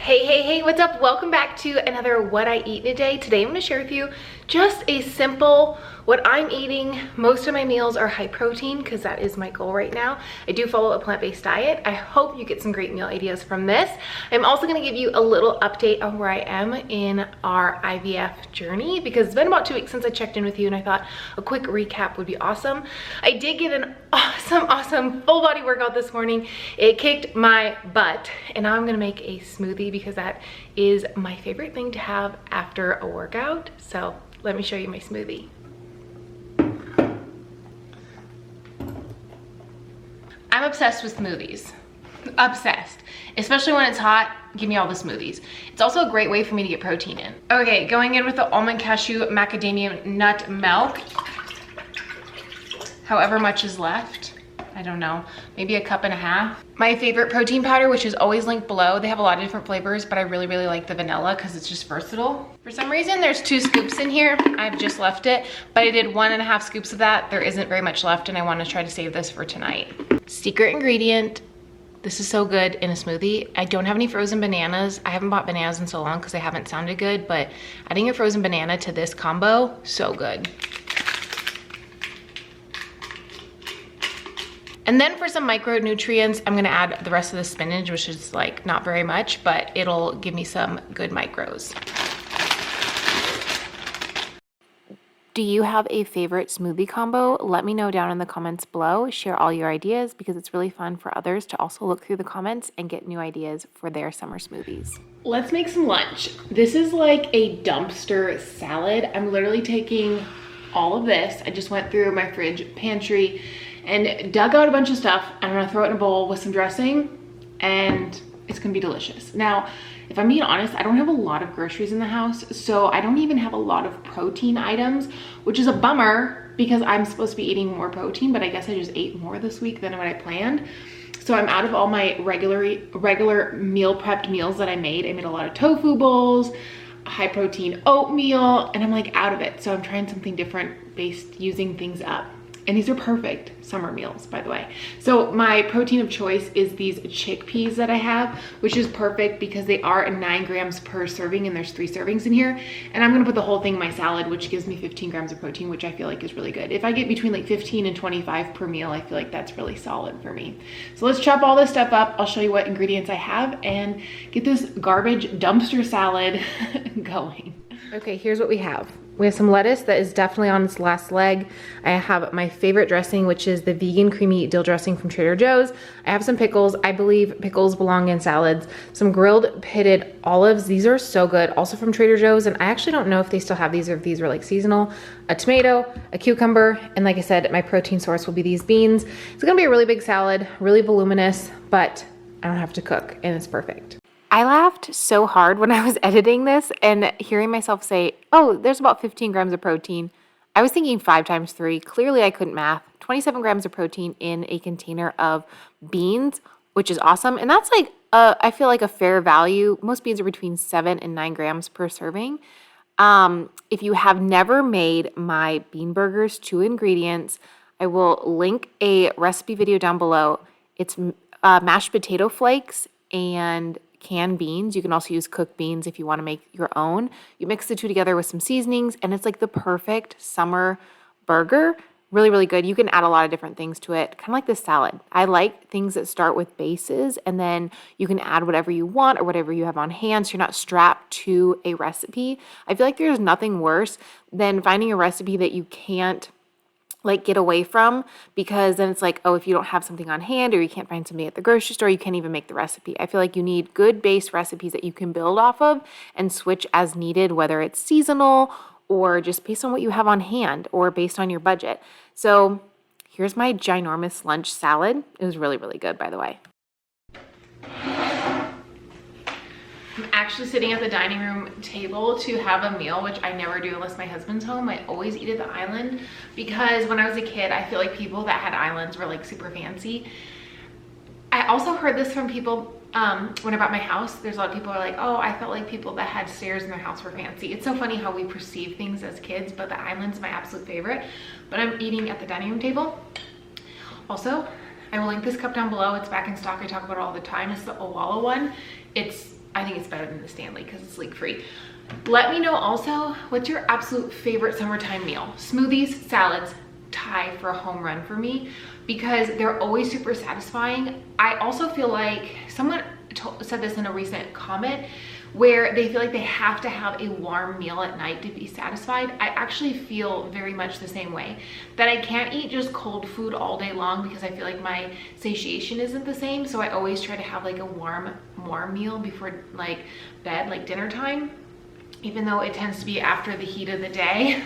Hey, what's up? Welcome back to another What I Eat in a Day. Today I'm going to share with you just a simple what I'm eating. Most of my meals are high protein because that is my goal right now. I do follow a plant-based diet. I hope you get some great meal ideas from this. I'm also going to give you a little update on where I am in our IVF journey because it's been about 2 weeks since I checked in with you and I thought a quick recap would be awesome. I did get an awesome full body workout this morning. It kicked my butt and now I'm going to make a smoothie because that is my favorite thing to have after a workout. So let me show you my smoothie. I'm obsessed with smoothies. Obsessed. Especially when it's hot, give me all the smoothies. It's also a great way for me to get protein in. Okay, going in with the almond cashew macadamia nut milk. However much is left. I don't know, maybe a cup and a half. My favorite protein powder, which is always linked below. They have a lot of different flavors, but I really like the vanilla because it's just versatile. For some reason, there's 2 scoops in here. I've just left it, but I did 1.5 scoops of that. There isn't very much left and I want to try to save this for tonight. Secret ingredient. This is so good in a smoothie. I don't have any frozen bananas. I haven't bought bananas in so long because they haven't sounded good, but adding a frozen banana to this combo, so good. And then for some micronutrients, I'm gonna add the rest of the spinach, which is like not very much, but it'll give me some good micros. Do you have a favorite smoothie combo? Let me know down in the comments below. Share all your ideas because it's really fun for others to also look through the comments and get new ideas for their summer smoothies. Let's make some lunch. This is like a dumpster salad. I'm literally taking all of this. I just went through my fridge pantry and dug out a bunch of stuff. I'm gonna throw it in a bowl with some dressing and it's gonna be delicious. Now, if I'm being honest, I don't have a lot of groceries in the house, so I don't even have a lot of protein items, which is a bummer because I'm supposed to be eating more protein, but I guess I just ate more this week than what I planned. So I'm out of all my regular meal prepped meals that I made. I made a lot of tofu bowls, high protein oatmeal, and I'm like out of it. So I'm trying something different based using things up. And these are perfect summer meals, by the way. So my protein of choice is these chickpeas that I have, which is perfect because they are 9 grams per serving and there's 3 servings in here. And I'm gonna put the whole thing in my salad, which gives me 15 grams of protein, which I feel like is really good. If I get between like 15 and 25 per meal, I feel like that's really solid for me. So let's chop all this stuff up. I'll show you what ingredients I have and get this garbage dumpster salad going. Okay, here's what we have. We have some lettuce that is definitely on its last leg. I have my favorite dressing, which is the vegan creamy dill dressing from Trader Joe's. I have some pickles. I believe pickles belong in salads. Some grilled pitted olives. These are so good. Also from Trader Joe's. And I actually don't know if they still have these or if these were like seasonal. A tomato, a cucumber. And like I said, my protein source will be these beans. It's gonna be a really big salad, really voluminous, but I don't have to cook and it's perfect. I laughed so hard when I was editing this and hearing myself say, oh, there's about 15 grams of protein. I was thinking 5 times 3. Clearly I couldn't math. 27 grams of protein in a container of beans, which is awesome. And that's like, I feel like a fair value. Most beans are between 7 and 9 grams per serving. If you have never made my bean burgers, 2 ingredients, I will link a recipe video down below. It's mashed potato flakes and canned beans. You can also use cooked beans if you want to make your own. You mix the 2 together with some seasonings and it's like the perfect summer burger. Really good. You can add a lot of different things to it, kind of like this salad. I like things that start with bases and then you can add whatever you want or whatever you have on hand so you're not strapped to a recipe. I feel like there's nothing worse than finding a recipe that you can't like get away from, because then it's like, oh, if you don't have something on hand or you can't find something at the grocery store, you can't even make the recipe. I feel like you need good base recipes that you can build off of and switch as needed, whether it's seasonal or just based on what you have on hand or based on your budget. So here's my ginormous lunch salad. It was really good, by the way. I'm actually sitting at the dining room table to have a meal, which I never do unless my husband's home. I always eat at the island because when I was a kid, I feel like people that had islands were like super fancy. I also heard this from people when I bought my house. There's a lot of people who are like, oh, I felt like people that had stairs in their house were fancy. It's so funny how we perceive things as kids, but the island's my absolute favorite. But I'm eating at the dining room table. Also, I will link this cup down below. It's back in stock. I talk about it all the time. It's the Owala one. I think it's better than the Stanley because it's leak-free. Let me know also, what's your absolute favorite summertime meal? Smoothies, salads, tie for a home run for me because they're always super satisfying. I also feel like someone said this in a recent comment where they feel like they have to have a warm meal at night to be satisfied. I actually feel very much the same way, that I can't eat just cold food all day long because I feel like my satiation isn't the same. So I always try to have like a warm meal before like bed, like dinner time, even though it tends to be after the heat of the day.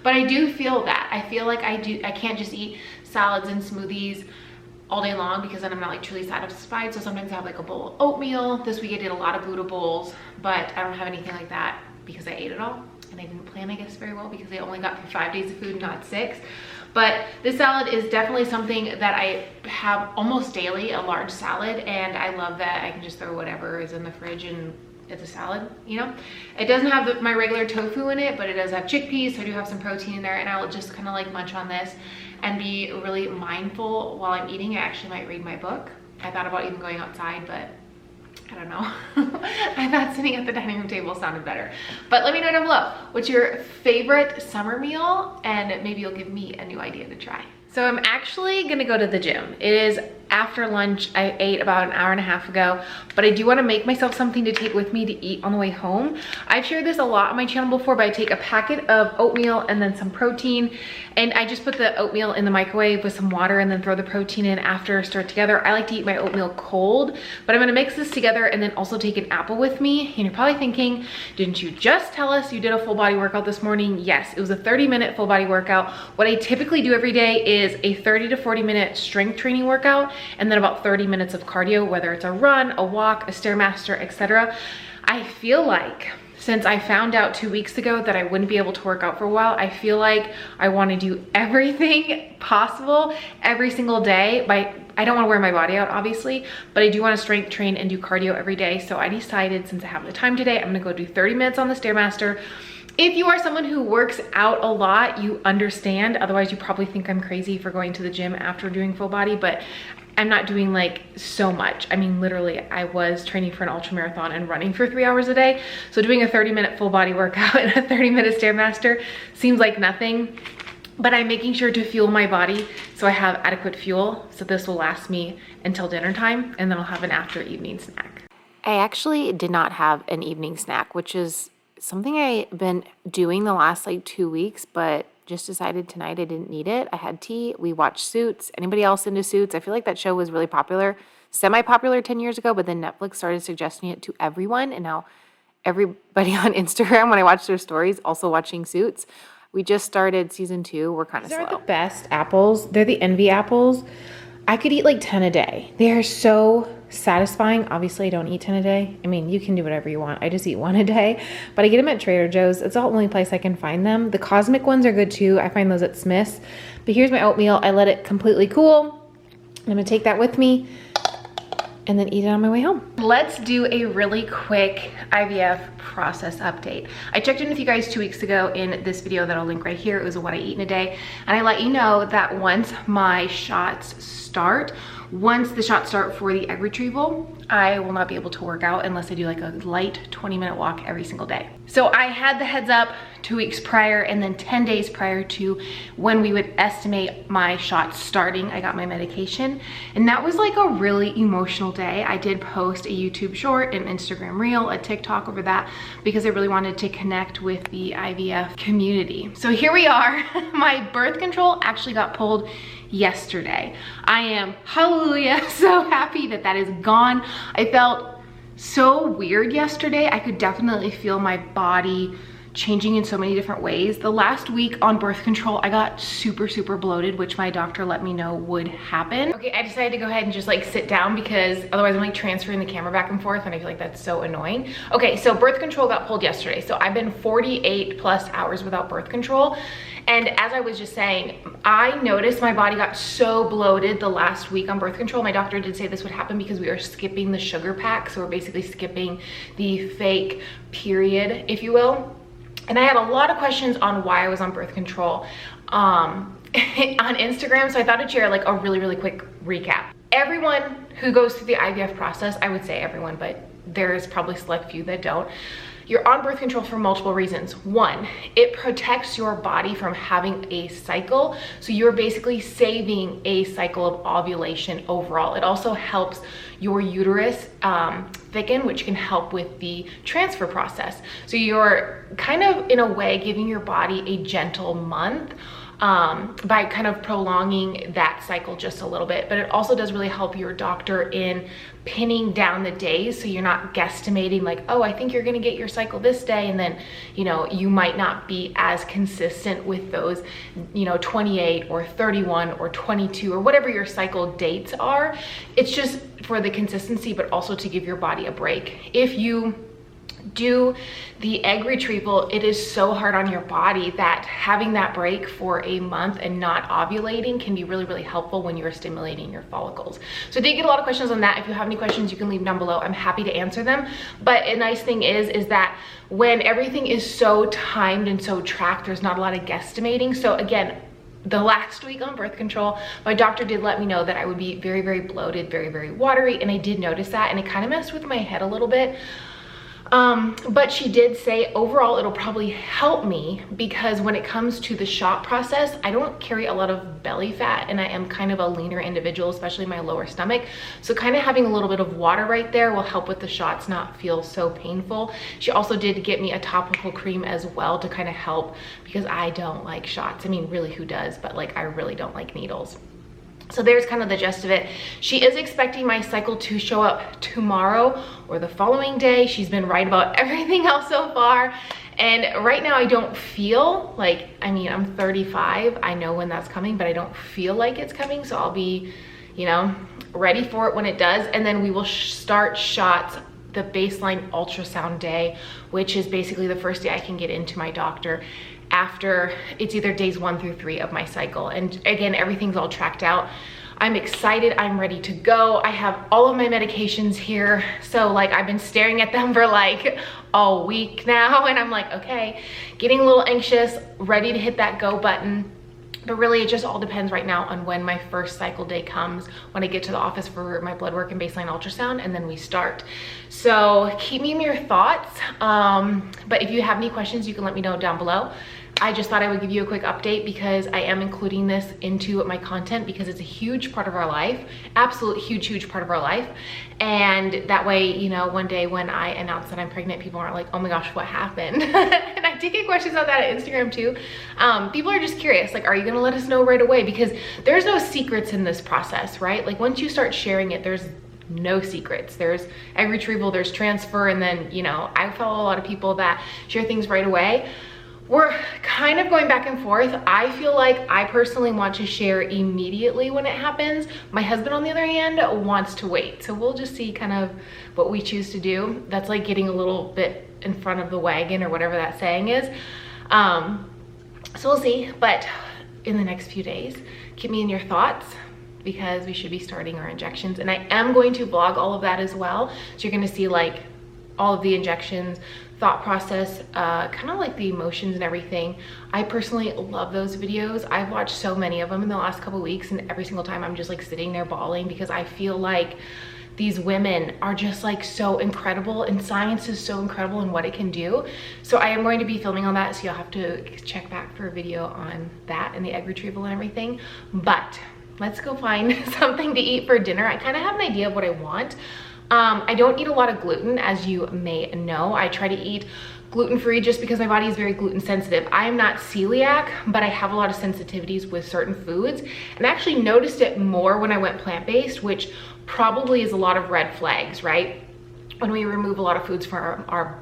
But I do feel that. I feel like I can't just eat salads and smoothies all day long because then I'm not like truly satisfied. So sometimes I have like a bowl of oatmeal. This week I did a lot of Buddha bowls, but I don't have anything like that because I ate it all. And I didn't plan, I guess, very well because I only got through 5 days of food, not 6. But this salad is definitely something that I have almost daily, a large salad. And I love that I can just throw whatever is in the fridge and it's a salad, you know? It doesn't have my regular tofu in it, but it does have chickpeas, so I do have some protein in there, and I'll just kind of like munch on this and be really mindful while I'm eating. I actually might read my book. I thought about even going outside, but I don't know. I thought sitting at the dining room table sounded better. But let me know down below, what's your favorite summer meal? And maybe you'll give me a new idea to try. So I'm actually gonna go to the gym. It is after lunch. I ate about an hour and a half ago, but I do wanna make myself something to take with me to eat on the way home. I've shared this a lot on my channel before, but I take a packet of oatmeal and then some protein, and I just put the oatmeal in the microwave with some water and then throw the protein in after, stir it together. I like to eat my oatmeal cold, but I'm gonna mix this together and then also take an apple with me. And you're probably thinking, didn't you just tell us you did a full body workout this morning? Yes, it was a 30-minute full body workout. What I typically do every day is a 30 to 40-minute strength training workout and then about 30 minutes of cardio, whether it's a run, a walk, a Stairmaster, etc. I feel like since I found out 2 weeks ago that I wouldn't be able to work out for a while, I feel like I want to do everything possible every single day. I don't want to wear my body out, obviously, but I do want to strength train and do cardio every day. So I decided, since I have the time today, I'm going to go do 30 minutes on the Stairmaster. If you are someone who works out a lot, you understand. Otherwise, you probably think I'm crazy for going to the gym after doing full body, but I'm not doing like so much. I mean, literally, I was training for an ultra marathon and running for 3 hours a day. So doing a 30-minute full body workout and a 30-minute Stairmaster seems like nothing, but I'm making sure to fuel my body so I have adequate fuel. So this will last me until dinner time, and then I'll have an after evening snack. I actually did not have an evening snack, which is something I've been doing the last like 2 weeks, but just decided tonight I didn't need it. I had tea. We watched Suits. Anybody else into Suits? I feel like that show was really popular, semi-popular 10 years ago, but then Netflix started suggesting it to everyone. And now everybody on Instagram, when I watch their stories, also watching Suits. We just started season 2. We're kind of slow. These are the best apples. They're the Envy apples. I could eat like 10 a day. They are so satisfying. Obviously, I don't eat 10 a day. I mean, you can do whatever you want. I just eat 1 a day, but I get them at Trader Joe's. It's the only place I can find them. The cosmic ones are good too. I find those at Smith's. But here's my oatmeal. I let it completely cool. I'm gonna take that with me and then eat it on my way home. Let's do a really quick IVF process update. I checked in with you guys 2 weeks ago in this video that I'll link right here. It was a what I eat in a day. And I let you know that once my shots start for the egg retrieval, I will not be able to work out unless I do like a light 20-minute walk every single day. So I had the heads up 2 weeks prior, and then 10 days prior to when we would estimate my shots starting, I got my medication. And that was like a really emotional day. I did post a YouTube short, an Instagram reel, a TikTok over that because I really wanted to connect with the IVF community. So here we are. My birth control actually got pulled yesterday. I am, hallelujah, so happy that that is gone. I felt so weird yesterday. I could definitely feel my body changing in so many different ways. The last week on birth control, I got super bloated, which my doctor let me know would happen. Okay, I decided to go ahead and just like sit down because otherwise I'm like transferring the camera back and forth and I feel like that's so annoying. Okay, so birth control got pulled yesterday. So I've been 48 plus hours without birth control. And as I was just saying, I noticed my body got so bloated the last week on birth control. My doctor did say this would happen because we are skipping the sugar pack. So we're basically skipping the fake period, if you will. And I had a lot of questions on why I was on birth control on Instagram. So I thought I'd share like a really quick recap. Everyone who goes through the IVF process, I would say everyone, but there's probably select few that don't. You're on birth control for multiple reasons. One, it protects your body from having a cycle. So you're basically saving a cycle of ovulation overall. It also helps your uterus thicken, which can help with the transfer process. So you're kind of, in a way, giving your body a gentle month by kind of prolonging that cycle just a little bit. But it also does really help your doctor in pinning down the days, so you're not guesstimating like, oh, I think you're gonna get your cycle this day, and then, you know, you might not be as consistent with those, you know, 28 or 31 or 22 or whatever your cycle dates are. It's just for the consistency, but also to give your body a break. If you do the egg retrieval, it is so hard on your body that having that break for a month and not ovulating can be really, really helpful when you're stimulating your follicles. So I did get a lot of questions on that. If you have any questions, you can leave down below. I'm happy to answer them. But a nice thing is that when everything is so timed and so tracked, there's not a lot of guesstimating. So again, the last week on birth control, my doctor did let me know that I would be very, very bloated, very, very watery, and I did notice that, and it kind of messed with my head a little bit. But she did say overall it'll probably help me, because when it comes to the shot process, I don't carry a lot of belly fat, and I am kind of a leaner individual, especially my lower stomach. So kind of having a little bit of water right there will help with the shots not feel so painful. She also did get me a topical cream as well to kind of help, because I don't like shots. I mean, really, who does? But like, I really don't like needles. So there's kind of the gist of it. She is expecting my cycle to show up tomorrow or the following day. She's been right about everything else so far. And right now I don't feel like, I mean, I'm 35. I know when that's coming, but I don't feel like it's coming. So I'll be, you know, ready for it when it does. And then we will start shots the baseline ultrasound day, which is basically the first day I can get into my doctor after it's either days 1 through 3 of my cycle. And again, everything's all tracked out. I'm excited, I'm ready to go. I have all of my medications here. So like, I've been staring at them for like a week now, and I'm like, okay, getting a little anxious, ready to hit that go button. But really, it just all depends right now on when my first cycle day comes, when I get to the office for my blood work and baseline ultrasound, and then we start. So keep me in your thoughts. But if you have any questions, you can let me know down below. I just thought I would give you a quick update because I am including this into my content because it's a huge part of our life, absolute huge, huge part of our life. And that way, you know, one day when I announce that I'm pregnant, people aren't like, oh my gosh, what happened? And I did get questions on that at Instagram too. People are just curious, like, are you gonna let us know right away? Because there's no secrets in this process, right? Like once you start sharing it, there's no secrets. There's egg retrieval, there's transfer, and then, you know, I follow a lot of people that share things right away. We're kind of going back and forth. I feel like I personally want to share immediately when it happens. My husband, on the other hand, wants to wait. So we'll just see kind of what we choose to do. That's like getting a little bit in front of the wagon or whatever that saying is. So we'll see, but in the next few days, keep me in your thoughts because we should be starting our injections. And I am going to vlog all of that as well. So you're gonna see like all of the injections, thought process, kind of like the emotions and everything. I personally love those videos. I've watched so many of them in the last couple weeks, and every single time I'm just like sitting there bawling because I feel like these women are just like so incredible, and science is so incredible in what it can do. So I am going to be filming on that, so you'll have to check back for a video on that and the egg retrieval and everything. But let's go find something to eat for dinner. I kind of have an idea of what I want. I don't eat a lot of gluten, as you may know. I try to eat gluten-free just because my body is very gluten sensitive. I am not celiac, but I have a lot of sensitivities with certain foods, and I actually noticed it more when I went plant-based, which probably is a lot of red flags, right? When we remove a lot of foods from our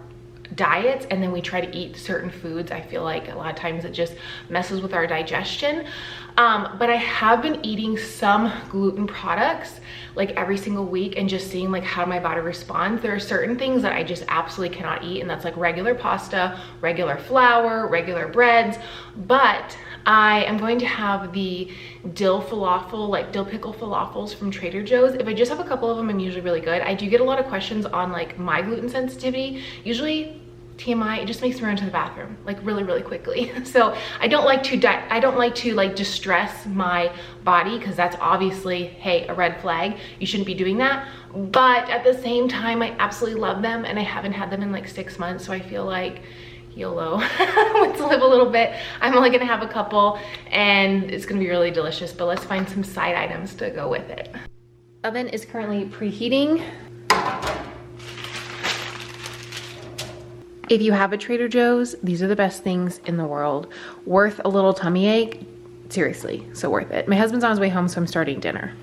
diets and then we try to eat certain foods, I feel like a lot of times it just messes with our digestion. But I have been eating some gluten products like every single week and just seeing like how my body responds. There are certain things that I just absolutely cannot eat, and that's like regular pasta, regular flour, regular breads. But I am going to have the dill falafel, like dill pickle falafels from Trader Joe's. If I just have a couple of them, I'm usually really good. I do get a lot of questions on like my gluten sensitivity. Usually TMI, it just makes me run to the bathroom like really, really quickly. So I don't like to like distress my body, because that's obviously, hey, a red flag. You shouldn't be doing that. But at the same time, I absolutely love them, and I haven't had them in like 6 months. So I feel like YOLO, let's live a little bit. I'm only gonna have a couple and it's gonna be really delicious, but let's find some side items to go with it. Oven is currently preheating. If you have a Trader Joe's, these are the best things in the world. Worth a little tummy ache, seriously, so worth it. My husband's on his way home, so I'm starting dinner.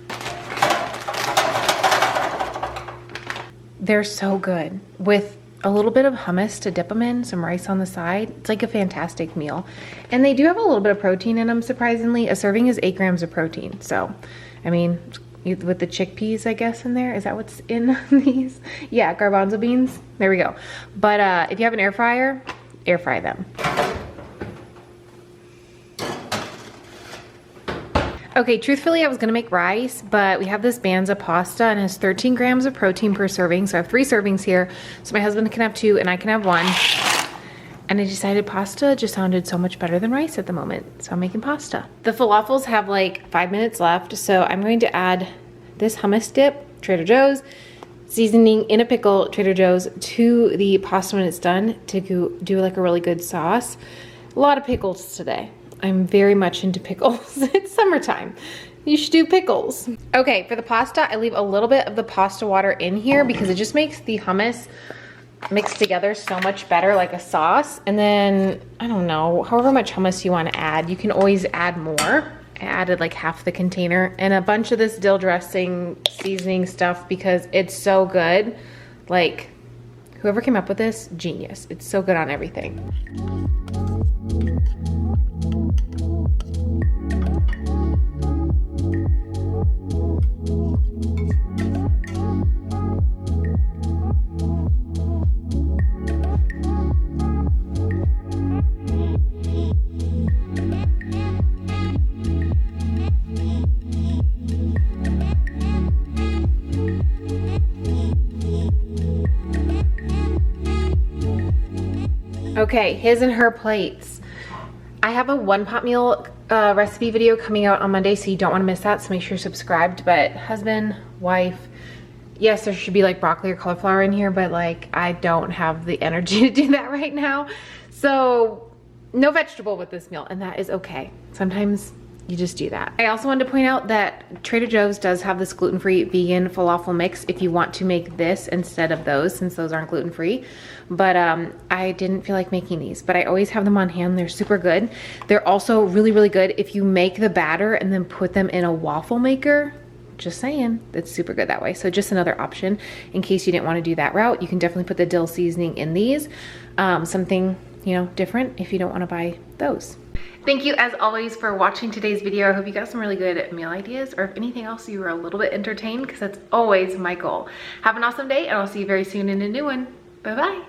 They're so good. With a little bit of hummus to dip them in, some rice on the side. It's like a fantastic meal. And they do have a little bit of protein in them, surprisingly. A serving is 8 grams of protein. So, I mean, with the chickpeas, I guess, in there. Is that what's in these? Yeah, garbanzo beans. There we go. But if you have an air fryer, air fry them. Okay, truthfully, I was gonna make rice, but we have this Banza pasta and it has 13 grams of protein per serving. So I have 3 servings here. So my husband can have 2 and I can have 1. And I decided pasta just sounded so much better than rice at the moment. So I'm making pasta. The falafels have like 5 minutes left. So I'm going to add this hummus dip, Trader Joe's, seasoning in a pickle, Trader Joe's, to the pasta when it's done to do like a really good sauce. A lot of pickles today. I'm very much into pickles. It's summertime. You should do pickles. Okay, for the pasta, I leave a little bit of the pasta water in here because it just makes the hummus mixed together so much better, like a sauce. And then, I don't know, however much hummus you want to add, you can always add more. I added like half the container and a bunch of this dill dressing seasoning stuff because it's so good. Like, whoever came up with this, genius. It's so good on everything. Okay, his and her plates. I have a 1-pot meal recipe video coming out on Monday, so you don't want to miss that, so make sure you're subscribed. But husband, wife, yes, there should be like broccoli or cauliflower in here, but like I don't have the energy to do that right now. So no vegetable with this meal, and that is okay. Sometimes you just do that. I also wanted to point out that Trader Joe's does have this gluten-free vegan falafel mix if you want to make this instead of those, since those aren't gluten-free. But I didn't feel like making these, but I always have them on hand. They're super good. They're also really, really good if you make the batter and then put them in a waffle maker. Just saying, it's super good that way. So just another option in case you didn't want to do that route. You can definitely put the dill seasoning in these. Something, you know, different if you don't want to buy those. Thank you as always for watching today's video. I hope you got some really good meal ideas, or if anything else, you were a little bit entertained, because that's always my goal. Have an awesome day, and I'll see you very soon in a new one. Bye-bye.